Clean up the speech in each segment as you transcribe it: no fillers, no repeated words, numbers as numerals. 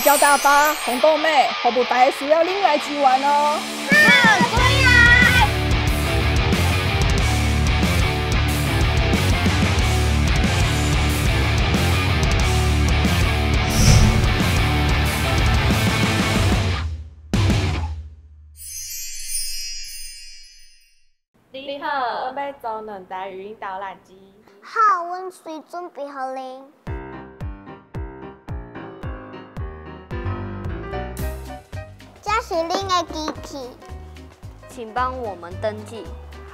比较大发，红豆妹，后部大家需要另外支援哦。好，回来。你好，我要做两台语音导览机。好，阮随准备好恁。这是恁的机器，请帮我们登记。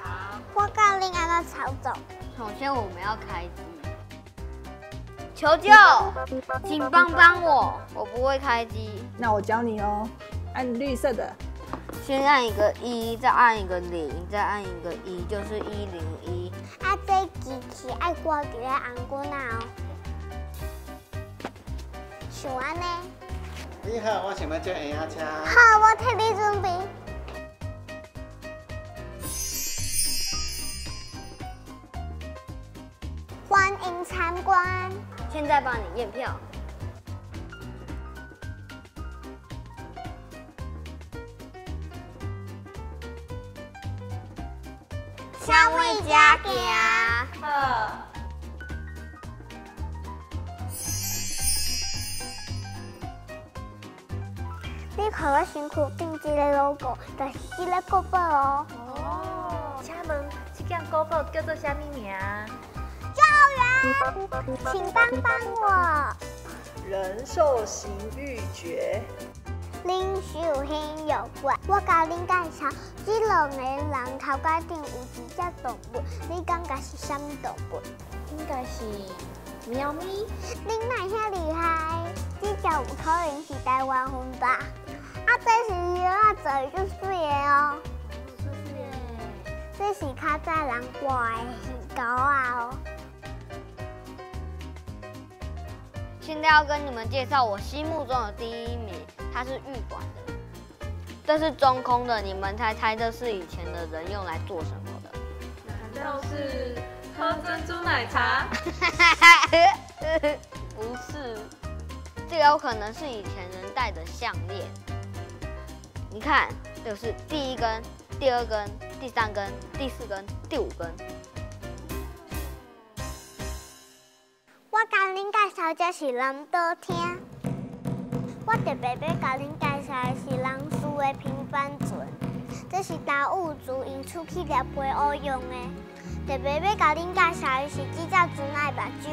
好，我教恁安怎操作。首先我们要开机。求救！请帮我，我不会开机。那我教你哦，按绿色的。先按一个1，再按一个0，再按一个1，就是101。啊，这机器爱挂伫咧红棍啊哦。像安尼。你好，我想要坐婴仔车。好，我替你准备。欢迎参观。现在帮你验票。香味加行。好。你看我身躯顶一个 logo， 就是这个古堡哦。哦，请问这件古堡叫做啥物名？教员，请帮我。人兽行欲诀。恁受很有关，我甲恁介绍，这两个人头壳顶有一只动物，你感觉是啥物动物？应该是喵咪。恁哪遐厉害？这只有可能是台湾风吧？啊，这是药啊，做得足水的哦。这是较早人挂的鱼膏啊哦。现在要跟你们介绍我心目中的第1名，它是玉管的，这是中空的，你们猜这是以前的人用来做什么的？难道是喝珍珠奶茶？不是，这个有可能是以前人戴的项链。你看，这个是第1根、第2根、第3根、第4根、第5根。我甲恁介绍这是南岛厅，我特别要甲恁介绍的是人事的平板船，这是达悟族因出去掠皮蚵用的。特别要甲恁介绍的是这只船的目睭，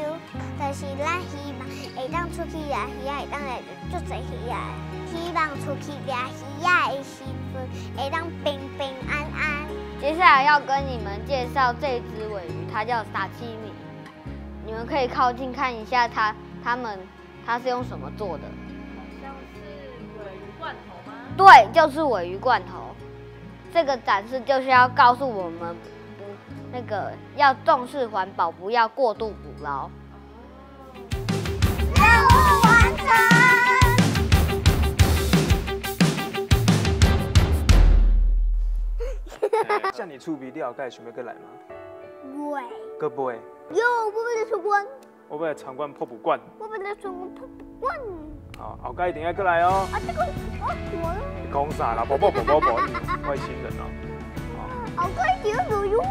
就是咱希望会当出去掠鱼仔，会当来足侪鱼仔。希望出去掠鱼仔的时阵，会当平平安安。接下来要跟你们介绍这只尾鱼，它叫沙七米。你们可以靠近看一下它是用什么做的？好像是尾鱼罐头吗？对，就是尾鱼罐头。这个展示就是要告诉我们，要重视环保，不要过度捕捞。任务完成。像你厝边，你后盖想要过来吗？喂。搁不会。哟，我要来参观。我要来参观瀑布馆。我要来参观瀑布馆。好，后盖一定要过来哦。啊，这个我了。你讲啥啦？宝，外星人哦。后盖一定要来哟。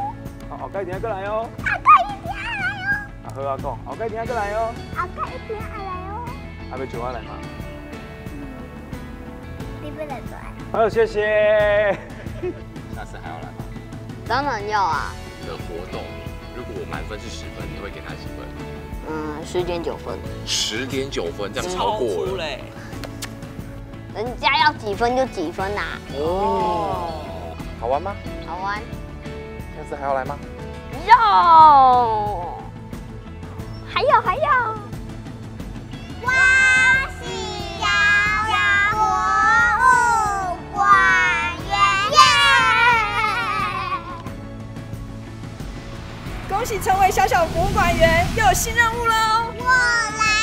好，后盖一定要过来哦。后盖一定要来哦。啊，好啊，讲，后盖一定要过来哦。后盖一定要来哦。还要叫我来吗？你不能来。好，谢谢。下次还要来吗？当然要啊。的活动，如果我满分是10分，你会给他几分？10.9分。10.9分，这样超过了。人家要几分就几分啊。哦。好玩吗？好玩。下次还要来吗？要。还要。我是遥遥博物馆员。恭喜成为小小博物馆员，又有新任务喽！我来。